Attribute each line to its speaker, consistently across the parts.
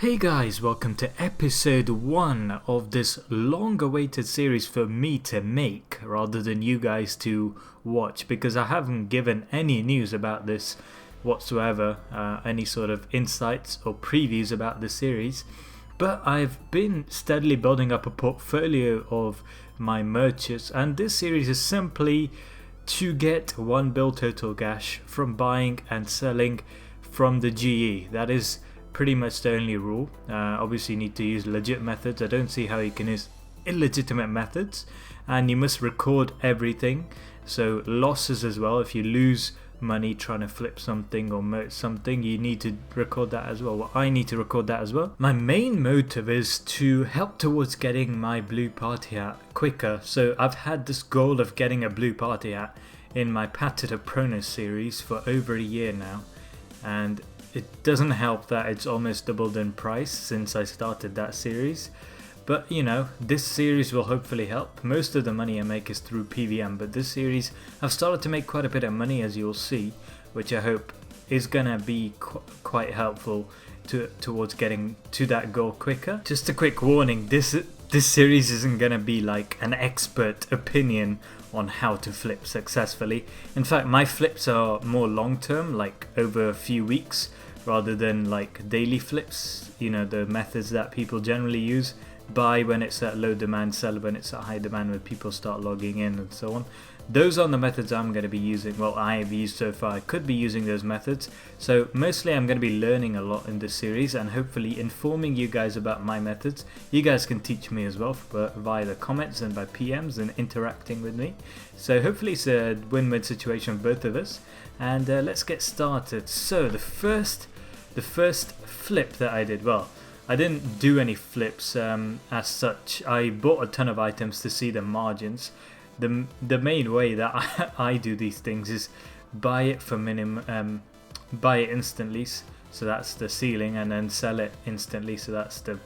Speaker 1: Hey guys, welcome to episode 1 of this long-awaited series for me to make rather than you guys to watch, because I haven't given any news about this whatsoever, any sort of insights or previews about the series. But I've been steadily building up a portfolio of my merchants, and this series is simply to get 1 bill total cash from buying and selling from the GE. That is pretty much the only rule. Obviously you need to use legit methods. I don't see how you can use illegitimate methods, and you must record everything, so losses as well. If you lose money trying to flip something or merge something, you need to record that as well. I need to record that as well. My main motive is to help towards getting my blue party hat quicker. So I've had this goal of getting a blue party hat in my Path to Pronos series for over a year now, and it doesn't help that it's almost doubled in price since I started that series. But you know, this series will hopefully help. Most of the money I make is through PVM, but this series I've started to make quite a bit of money, as you'll see, which I hope is gonna be quite helpful towards getting to that goal quicker. Just a quick warning, this series isn't gonna be like an expert opinion on how to flip successfully. In fact, my flips are more long term, like over a few weeks, rather than like daily flips, you know, the methods that people generally use. Buy when it's at low demand, sell when it's at high demand, when people start logging in and so on. Those are the methods I'm going to be using. Well, I have used so far. I could be using those methods. So mostly I'm going to be learning a lot in this series and hopefully informing you guys about my methods. You guys can teach me as well via the comments and by PMs and interacting with me. So hopefully it's a win-win situation for both of us. And let's get started. So the first flip that I did, well, I didn't do any flips as such. I bought a ton of items to see the margins. The main way that I do these things is buy it for minimum, buy it instantly, so that's the ceiling, and then sell it instantly, so that's the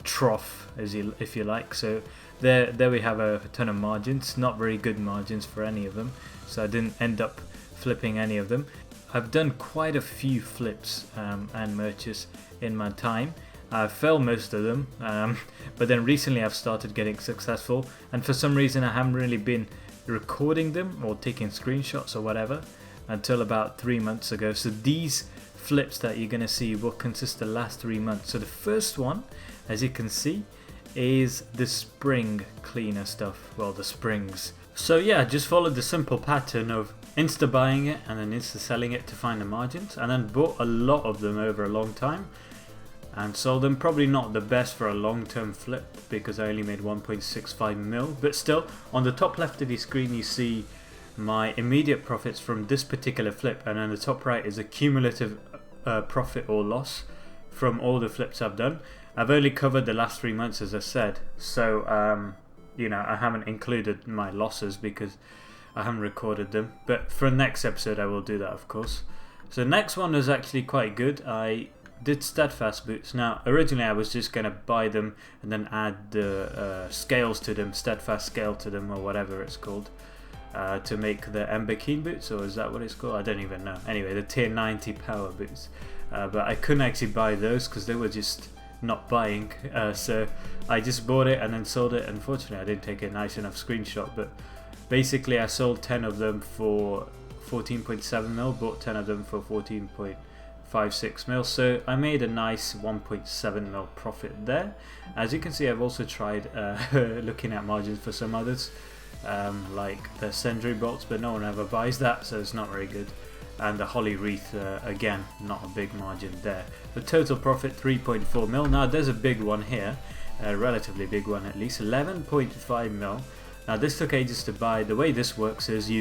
Speaker 1: trough, if you like. So there we have a ton of margins, not very good margins for any of them, so I didn't end up flipping any of them. I've done quite a few flips and merges in my time. I failed most of them, but then recently I've started getting successful, and for some reason I haven't really been recording them or taking screenshots or whatever until about 3 months ago. So these flips that you're going to see will consist of the last 3 months. So the first one, as you can see, is the spring cleaner stuff, well, the springs. So yeah, just followed the simple pattern of insta buying it and then insta selling it to find the margins, and then bought a lot of them over a long time and sold them. Probably not the best for a long-term flip because I only made 1.65 mil, but still, on the top left of the screen you see my immediate profits from this particular flip, and on the top right is a cumulative profit or loss from all the flips I've done. I've only covered the last 3 months, as I said, so you know, I haven't included my losses because I haven't recorded them, but for the next episode I will do that, of course. So the next one was actually quite good. I did Steadfast boots. Now originally I was just going to buy them and then add the scales to them, Steadfast scale to them, or whatever it's called, to make the Ember Keen boots, or is that what it's called? I don't even know. Anyway, the tier 90 power boots, but I couldn't actually buy those because they were just not buying, so I just bought it and then sold it. Unfortunately I didn't take a nice enough screenshot, but basically I sold 10 of them for 14.7 mil, bought 10 of them for 14.56 mil, so I made a nice 1.7 mil profit there. As you can see, I've also tried looking at margins for some others, like the Sentry bolts, but no one ever buys that, so it's not very good. And the Holly Wreath, again, not a big margin there. The total profit 3.4 mil. Now there's a big one here, a relatively big one at least, 11.5 mil. Now this took ages to buy. The way this works is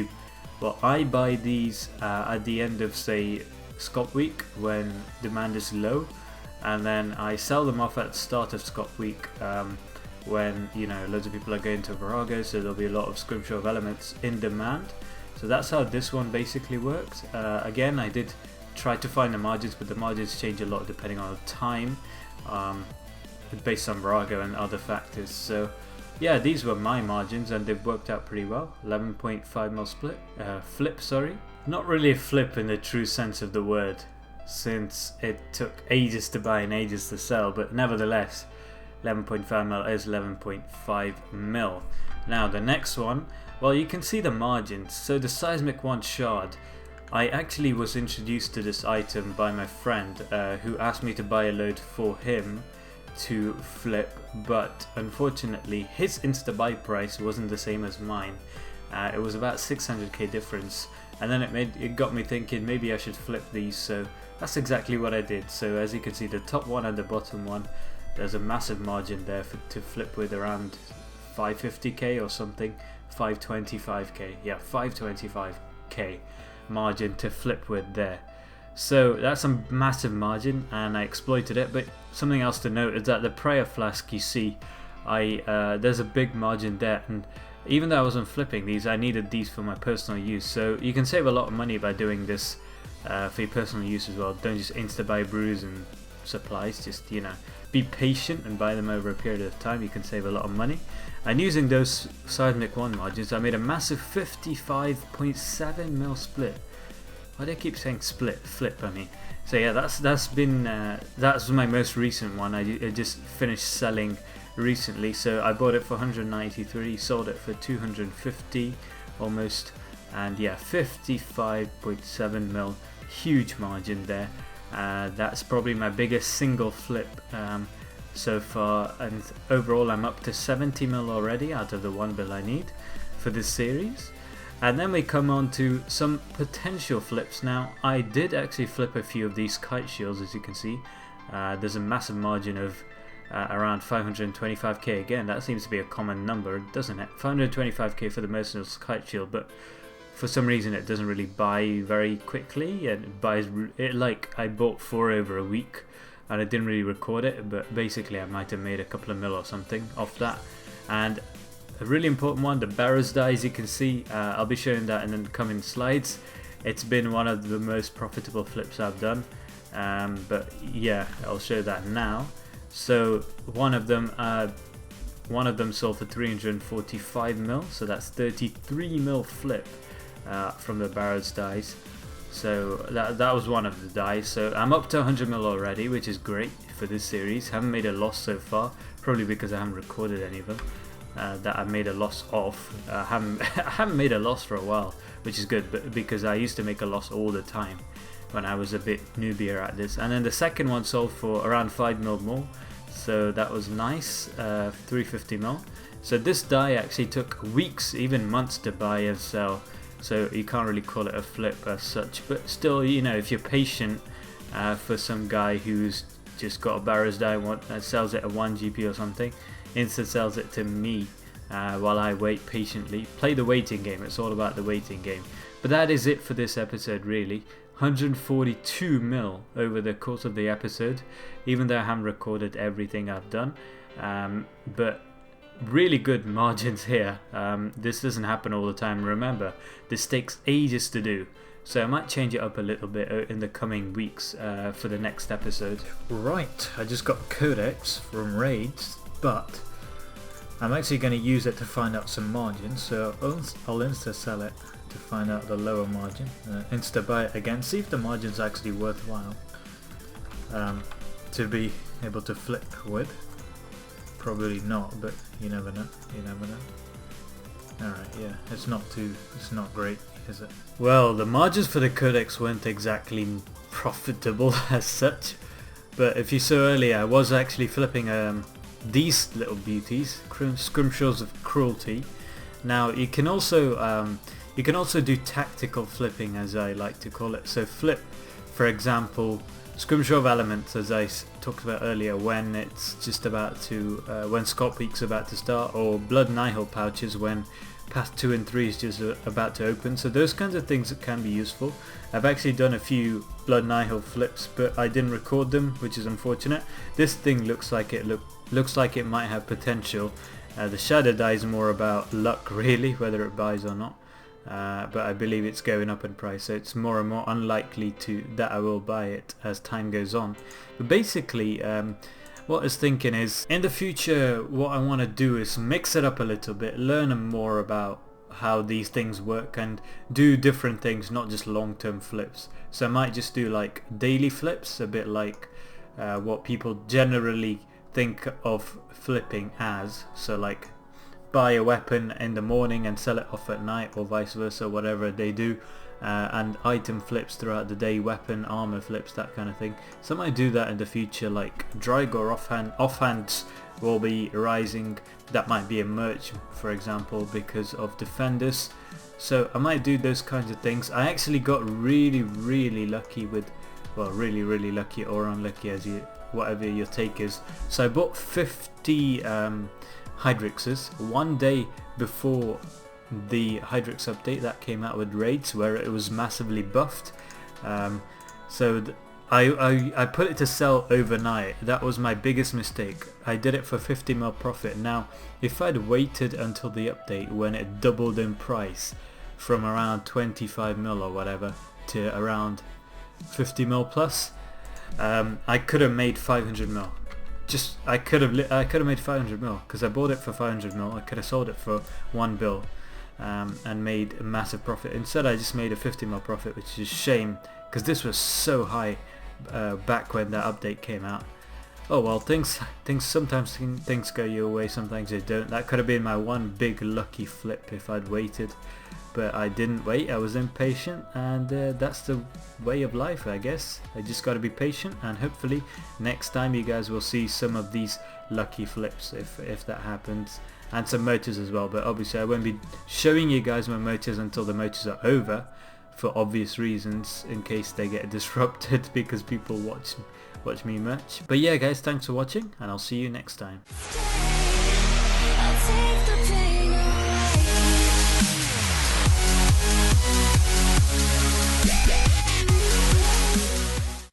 Speaker 1: I buy these at the end of, say, Scop Week when demand is low, and then I sell them off at the start of Scop Week when, you know, loads of people are going to Virago, so there'll be a lot of scrimshaw of elements in demand. So that's how this one basically works. Again, I did try to find the margins, but the margins change a lot depending on the time, based on Virago and other factors. So yeah, these were my margins and they've worked out pretty well. 11.5 mil flip, sorry. Not really a flip in the true sense of the word. since it took ages to buy and ages to sell, but nevertheless 11.5 mil is 11.5 mil. Now the next one, well, you can see the margins. So the seismic 1 shard, I actually was introduced to this item by my friend who asked me to buy a load for him to flip, but unfortunately his insta buy price wasn't the same as mine. It was about 600k difference, and then it got me thinking maybe I should flip these, so that's exactly what I did. So as you can see, the top one and the bottom one, there's a massive margin there to flip with, around 550k or something, 525k, yeah, 525k margin to flip with there. So that's a massive margin, and I exploited it. But something else to note is that the prayer flask, you see, there's a big margin there, and even though I wasn't flipping these, I needed these for my personal use. So you can save a lot of money by doing this for your personal use as well. Don't just insta buy brews and supplies, just, you know, be patient and buy them over a period of time. You can save a lot of money. And using those seismic 1 margins, I made a massive 55.7 mil split. Why do I keep saying flip, I mean. So yeah, that's my most recent one. I just finished selling recently, so I bought it for 193, sold it for 250 almost, and yeah, 55.7 mil, huge margin there. That's probably my biggest single flip so far, and overall I'm up to 70 mil already out of the 1 bill I need for this series. And then we come on to some potential flips. Now, I did actually flip a few of these kite shields, as you can see. There's a massive margin of around 525k. Again, that seems to be a common number, doesn't it? 525k for the mercenary kite shield, but for some reason it doesn't really buy very quickly. It buys it like I bought 4 over a week, and I didn't really record it, but basically I might have made a couple of mil or something off that. And a really important one, the barrows die, as you can see. I'll be showing that in the coming slides. It's been one of the most profitable flips I've done, but yeah, I'll show that now. So one of them sold for 345 mil, so that's 33 mil flip from the barrows dies. So that was one of the dies. So I'm up to 100 mil already, which is great for this series. Haven't made a loss so far, probably because I haven't recorded any of them. That I made a loss of. I haven't made a loss for a while, which is good, but because I used to make a loss all the time when I was a bit newbier at this. And then the second one sold for around 5 mil more, so that was nice, 350 mil. So this die actually took weeks, even months to buy and sell, so you can't really call it a flip as such, but still, you know, if you're patient for some guy who's just got a barrows die and sells it at 1 GP or something, insta sells it to me while I wait patiently. Play the waiting game, it's all about the waiting game. But that is it for this episode, really. 142 mil over the course of the episode, even though I haven't recorded everything I've done, but really good margins here. This doesn't happen all the time, remember, this takes ages to do. So I might change it up a little bit in the coming weeks for the next episode. Right, I just got Codex from Raids, but I'm actually going to use it to find out some margins, so I'll insta sell it to find out the lower margin, insta buy it again, see if the margin's actually worthwhile to be able to flip with. Probably not, but you never know, you never know. Alright, yeah, it's not great, is it? Well, the margins for the Codex weren't exactly profitable as such, but if you saw earlier, I was actually flipping these little beauties, scrimshaws of cruelty. Now you can also do tactical flipping, as I like to call it. So flip, for example, scrimshaw of elements, as I talked about earlier, when it's just about to, when Scott Week's about to start, or blood nihil pouches when path 2 and 3 is just about to open. So those kinds of things that can be useful. I've actually done a few blood nihil flips, but I didn't record them, which is unfortunate. This thing looks like it might have potential. The shadow die is more about luck, really, whether it buys or not. But I believe it's going up in price, so it's more and more unlikely that I will buy it as time goes on. But basically, what I was thinking is, in the future, what I want to do is mix it up a little bit, learn more about how these things work and do different things, not just long-term flips. So I might just do like daily flips, a bit like what people generally think of flipping as. So like buy a weapon in the morning and sell it off at night, or vice versa, whatever they do. And item flips throughout the day, weapon, armor flips, that kind of thing. So I might do that in the future, like Drygor offhands will be rising. That might be a merch, for example, because of defenders. So I might do those kinds of things. I actually got really lucky with, well, really lucky or unlucky, as you, whatever your take is. So I bought 50 Hydrixes one day before the Hydrix update that came out with raids, where it was massively buffed. So I put it to sell overnight. That was my biggest mistake. I did it for 50 mil profit. Now if I'd waited until the update when it doubled in price from around 25 mil or whatever to around 50 mil plus, I could have made 500 mil. I could have made 500 mil because I bought it for 500 mil. I could have sold it for 1 bill and made a massive profit. Instead I just made a 50 mil profit, which is a shame because this was so high back when that update came out. Oh well, sometimes things go your way, sometimes they don't. That could have been my one big lucky flip if I'd waited, but I didn't wait. I was impatient, and that's the way of life, I guess. I just got to be patient, and hopefully next time you guys will see some of these lucky flips if that happens, and some motors as well. But obviously I won't be showing you guys my motors until the motors are over, for obvious reasons, in case they get disrupted because people watch me much. But yeah guys, thanks for watching, and I'll see you next time.